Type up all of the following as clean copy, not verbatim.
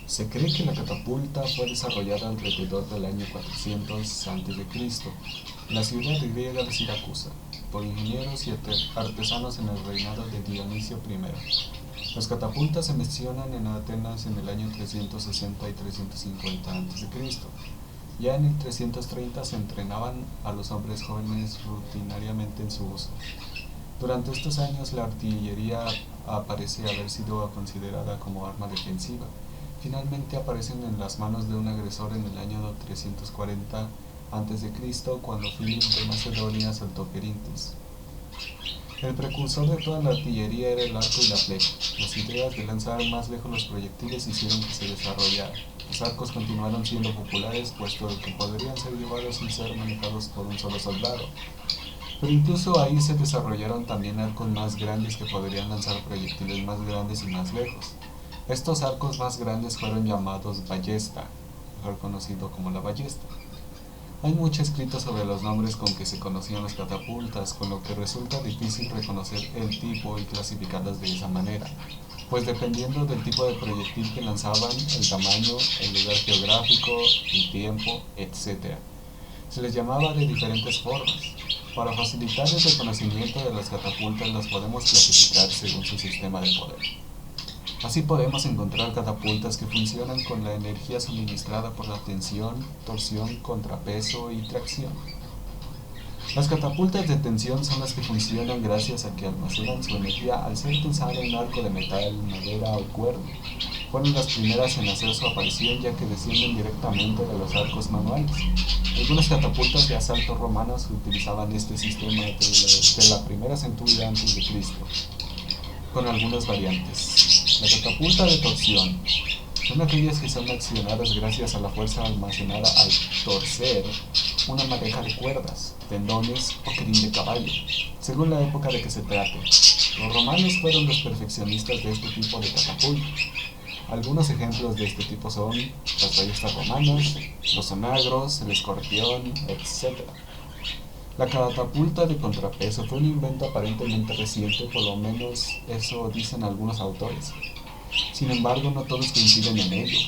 Se cree que la catapulta fue desarrollada alrededor del año 400 a.C. en la ciudad griega de Siracusa, por ingenieros y artesanos en el reinado de Dionisio I. Las catapultas se mencionan en Atenas en el año 360 y 350 a.C. Ya en el 330 se entrenaban a los hombres jóvenes rutinariamente en su uso. Durante estos años la artillería parece haber sido considerada como arma defensiva. Finalmente aparecen en las manos de un agresor en el año 340 a.C., cuando Filip de Macedonia asaltó Perintis. El precursor de toda la artillería era el arco y la flecha. Las ideas de lanzar más lejos los proyectiles hicieron que se desarrollara. Los arcos continuaron siendo populares, puesto que podrían ser llevados sin ser manejados por un solo soldado. Pero incluso ahí se desarrollaron también arcos más grandes que podrían lanzar proyectiles más grandes y más lejos. Estos arcos más grandes fueron llamados ballesta, mejor conocido como la ballesta. Hay mucho escrito sobre los nombres con que se conocían las catapultas, con lo que resulta difícil reconocer el tipo y clasificarlas de esa manera, pues dependiendo del tipo de proyectil que lanzaban, el tamaño, el lugar geográfico, el tiempo, etc., se les llamaba de diferentes formas. Para facilitar el reconocimiento de las catapultas las podemos clasificar según su sistema de poder. Así podemos encontrar catapultas que funcionan con la energía suministrada por la tensión, torsión, contrapeso y tracción. Las catapultas de tensión son las que funcionan gracias a que almacenan su energía al ser pulsado un arco de metal, madera o cuerno. Fueron las primeras en hacer su aparición, ya que descienden directamente de los arcos manuales. Algunas catapultas de asalto romanas utilizaban este sistema de la primera centuria a.C., con algunas variantes. La catapulta de torsión son aquellas que son accionadas gracias a la fuerza almacenada al torcer una madeja de cuerdas, tendones o crin de caballo, según la época de que se trate. Los romanos fueron los perfeccionistas de este tipo de catapulta. Algunos ejemplos de este tipo son las ballestas romanas, los onagros, el escorpión, etc. La catapulta de contrapeso fue un invento aparentemente reciente, por lo menos eso dicen algunos autores. Sin embargo, no todos coinciden en ello.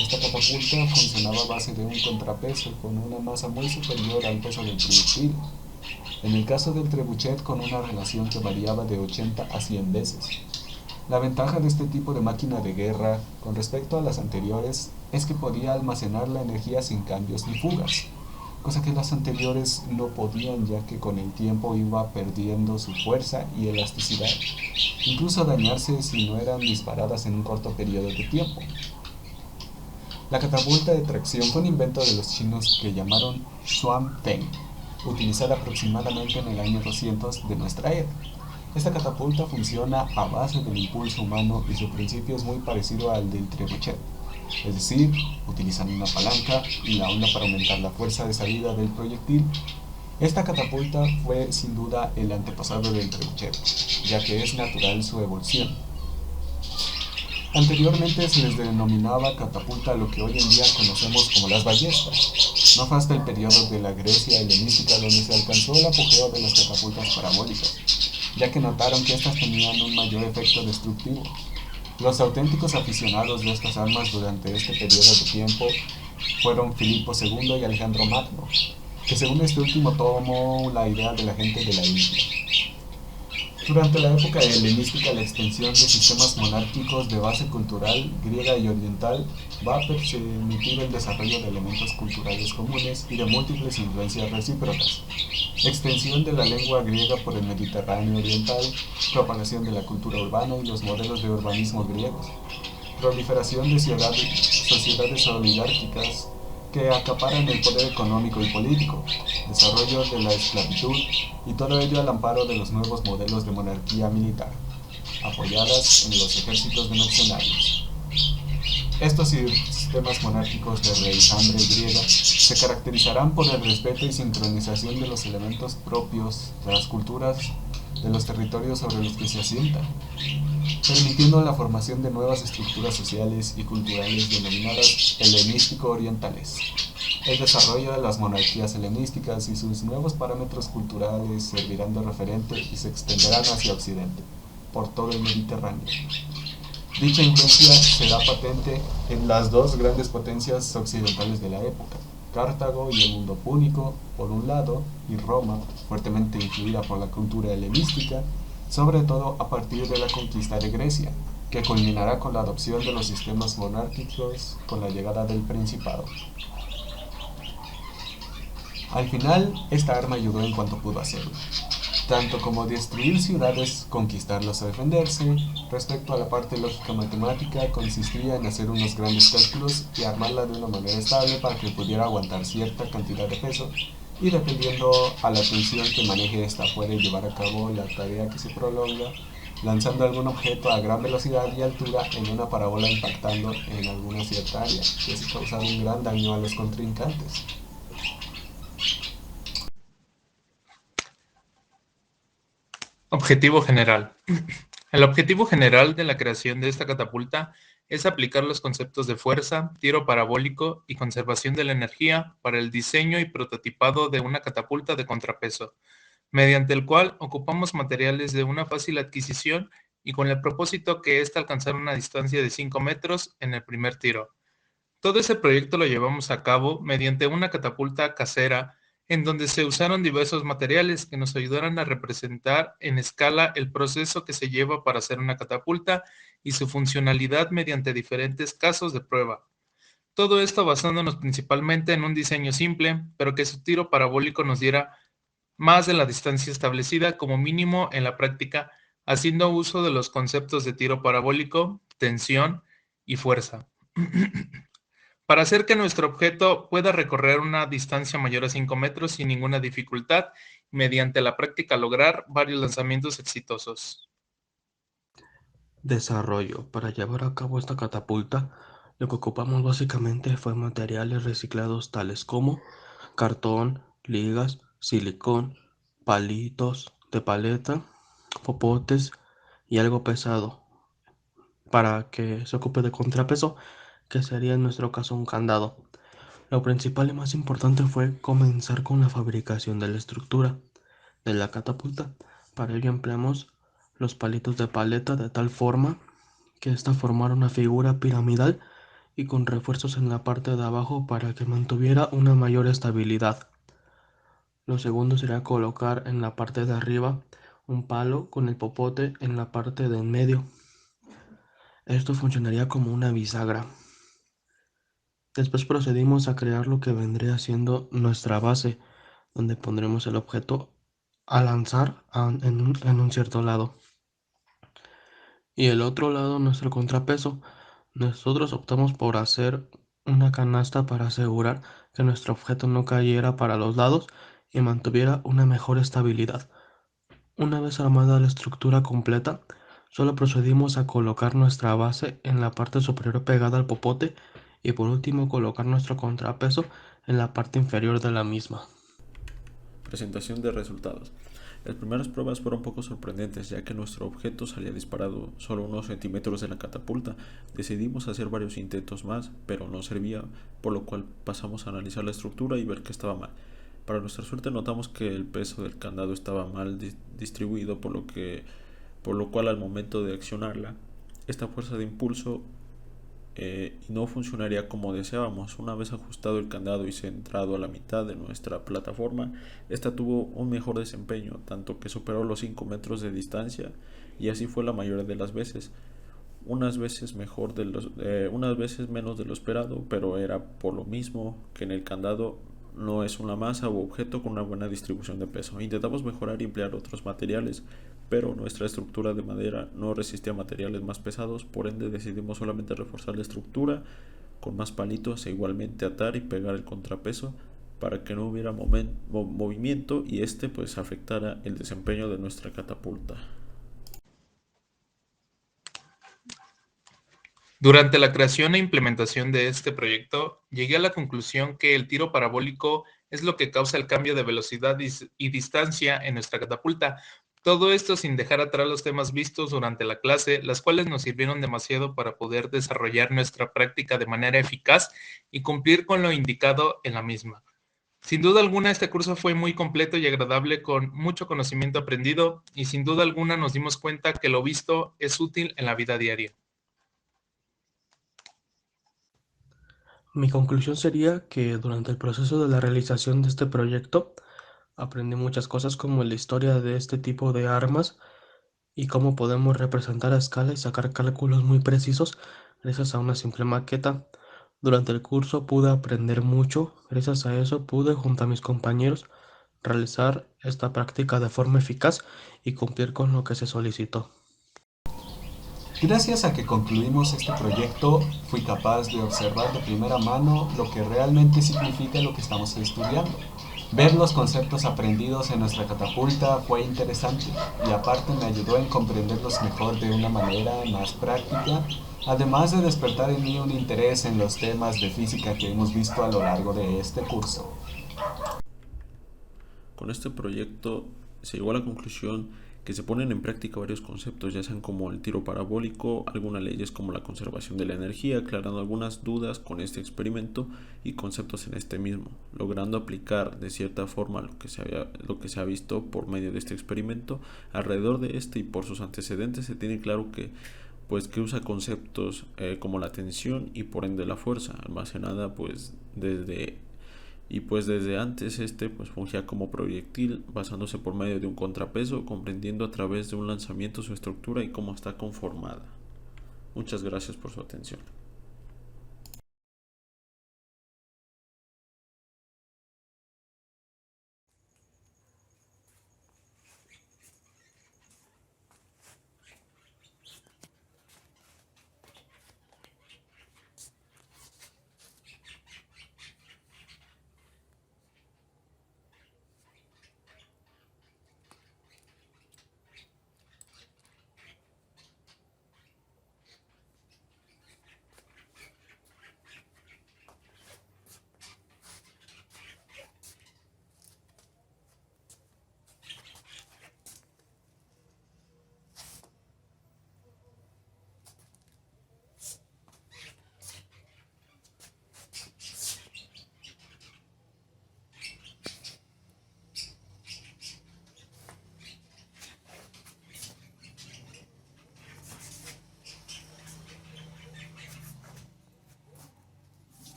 Esta catapulta funcionaba a base de un contrapeso con una masa muy superior al peso del proyectil. En el caso del trebuchet, con una relación que variaba de 80 a 100 veces. La ventaja de este tipo de máquina de guerra con respecto a las anteriores es que podía almacenar la energía sin cambios ni fugas, cosa que las anteriores no podían, ya que con el tiempo iba perdiendo su fuerza y elasticidad, incluso dañarse si no eran disparadas en un corto periodo de tiempo. La catapulta de tracción fue un invento de los chinos que llamaron Xuanfeng, utilizada aproximadamente en el año 200 de nuestra era. Esta catapulta funciona a base del impulso humano y su principio es muy parecido al del trebuchet, es decir, utilizan una palanca y la onda para aumentar la fuerza de salida del proyectil. Esta catapulta fue sin duda el antepasado del trebuchet, ya que es natural su evolución. Anteriormente se les denominaba catapulta a lo que hoy en día conocemos como las ballestas. No fue hasta el periodo de la Grecia helenística donde se alcanzó el apogeo de las catapultas parabólicas, ya que notaron que estas tenían un mayor efecto destructivo. Los auténticos aficionados de estas armas durante este periodo de tiempo fueron Filipo II y Alejandro Magno, que según este último tomó la idea de la gente de la India. Durante la época helenística, la extensión de sistemas monárquicos de base cultural griega y oriental va a permitir el desarrollo de elementos culturales comunes y de múltiples influencias recíprocas. Extensión de la lengua griega por el Mediterráneo oriental, propagación de la cultura urbana y los modelos de urbanismo griegos, proliferación de sociedades oligárquicas que acaparan el poder económico y político, desarrollo de la esclavitud y todo ello al amparo de los nuevos modelos de monarquía militar, apoyadas en los ejércitos de mercenarios. Estos sistemas monárquicos de raigambre griega se caracterizarán por el respeto y sincronización de los elementos propios de las culturas de los territorios sobre los que se asientan, permitiendo la formación de nuevas estructuras sociales y culturales denominadas helenístico-orientales. El desarrollo de las monarquías helenísticas y sus nuevos parámetros culturales servirán de referente y se extenderán hacia Occidente, por todo el Mediterráneo. Dicha influencia se da patente en las dos grandes potencias occidentales de la época, Cartago y el mundo púnico, por un lado, y Roma, fuertemente influida por la cultura helenística, sobre todo a partir de la conquista de Grecia, que culminará con la adopción de los sistemas monárquicos con la llegada del Principado. Al final, esta arma ayudó en cuanto pudo hacerlo, tanto como destruir ciudades, conquistarlas o defenderse. Respecto a la parte lógica matemática, consistía en hacer unos grandes cálculos y armarla de una manera estable para que pudiera aguantar cierta cantidad de peso y dependiendo a la tensión que maneje esta puede llevar a cabo la tarea que se prolonga lanzando algún objeto a gran velocidad y altura en una parábola impactando en alguna cierta área, que es causar un gran daño a los contrincantes. Objetivo general. El objetivo general de la creación de esta catapulta es aplicar los conceptos de fuerza, tiro parabólico y conservación de la energía para el diseño y prototipado de una catapulta de contrapeso, mediante el cual ocupamos materiales de una fácil adquisición y con el propósito que ésta alcanzar una distancia de 5 metros en el primer tiro. Todo ese proyecto lo llevamos a cabo mediante una catapulta casera en donde se usaron diversos materiales que nos ayudaran a representar en escala el proceso que se lleva para hacer una catapulta y su funcionalidad mediante diferentes casos de prueba. Todo esto basándonos principalmente en un diseño simple, pero que su tiro parabólico nos diera más de la distancia establecida como mínimo en la práctica, haciendo uso de los conceptos de tiro parabólico, tensión y fuerza. Para hacer que nuestro objeto pueda recorrer una distancia mayor a 5 metros sin ninguna dificultad, mediante la práctica lograr varios lanzamientos exitosos. Desarrollo. Para llevar a cabo esta catapulta, lo que ocupamos básicamente fue materiales reciclados tales como cartón, ligas, silicón, palitos de paleta, popotes y algo pesado para que se ocupe de contrapeso, que sería en nuestro caso un candado. Lo principal y más importante fue comenzar con la fabricación de la estructura de la catapulta. Para ello empleamos los palitos de paleta de tal forma que ésta formara una figura piramidal y con refuerzos en la parte de abajo para que mantuviera una mayor estabilidad. Lo segundo sería colocar en la parte de arriba un palo con el popote en la parte de en medio. Esto funcionaría como una bisagra. Después procedimos a crear lo que vendría siendo nuestra base, donde pondremos el objeto a lanzar en un cierto lado. Y el otro lado, nuestro contrapeso. Nosotros optamos por hacer una canasta para asegurar que nuestro objeto no cayera para los lados y mantuviera una mejor estabilidad. Una vez armada la estructura completa, solo procedimos a colocar nuestra base en la parte superior pegada al popote y por último colocar nuestro contrapeso en la parte inferior de la misma. Presentación de resultados. Las primeras pruebas fueron poco sorprendentes, ya que nuestro objeto salía disparado solo unos centímetros de la catapulta. Decidimos hacer varios intentos más, pero no servía, por lo cual pasamos a analizar la estructura y ver que estaba mal. Para nuestra suerte notamos que el peso del candado estaba mal distribuido, por lo cual al momento de accionarla, esta fuerza de impulso no funcionaría como deseábamos. Una vez ajustado el candado y centrado a la mitad de nuestra plataforma, esta tuvo un mejor desempeño, tanto que superó los 5 metros de distancia, y así fue la mayoría de las veces. Unas veces unas veces menos de lo esperado, pero era por lo mismo que en el candado no es una masa u objeto con una buena distribución de peso. Intentamos mejorar y emplear otros materiales, pero nuestra estructura de madera no resistía a materiales más pesados, por ende decidimos solamente reforzar la estructura con más palitos e igualmente atar y pegar el contrapeso para que no hubiera movimiento y este pues afectara el desempeño de nuestra catapulta. Durante la creación e implementación de este proyecto, llegué a la conclusión que el tiro parabólico es lo que causa el cambio de velocidad y distancia en nuestra catapulta. Todo esto sin dejar atrás los temas vistos durante la clase, las cuales nos sirvieron demasiado para poder desarrollar nuestra práctica de manera eficaz y cumplir con lo indicado en la misma. Sin duda alguna, este curso fue muy completo y agradable con mucho conocimiento aprendido y sin duda alguna nos dimos cuenta que lo visto es útil en la vida diaria. Mi conclusión sería que durante el proceso de la realización de este proyecto aprendí muchas cosas como la historia de este tipo de armas y cómo podemos representar a escala y sacar cálculos muy precisos gracias a una simple maqueta. Durante el curso pude aprender mucho, gracias a eso pude junto a mis compañeros realizar esta práctica de forma eficaz y cumplir con lo que se solicitó. Gracias a que concluimos este proyecto, fui capaz de observar de primera mano lo que realmente significa lo que estamos estudiando. Ver los conceptos aprendidos en nuestra catapulta fue interesante y aparte me ayudó en comprenderlos mejor de una manera más práctica, además de despertar en mí un interés en los temas de física que hemos visto a lo largo de este curso. Con este proyecto se llegó a la conclusión que se ponen en práctica varios conceptos, ya sean como el tiro parabólico, algunas leyes como la conservación de la energía, aclarando algunas dudas con este experimento y conceptos en este mismo, logrando aplicar de cierta forma lo que se ha visto por medio de este experimento. Alrededor de este y por sus antecedentes se tiene claro que usa conceptos como la tensión y por ende la fuerza almacenada desde antes fungía como proyectil basándose por medio de un contrapeso, comprendiendo a través de un lanzamiento su estructura y cómo está conformada. Muchas gracias por su atención.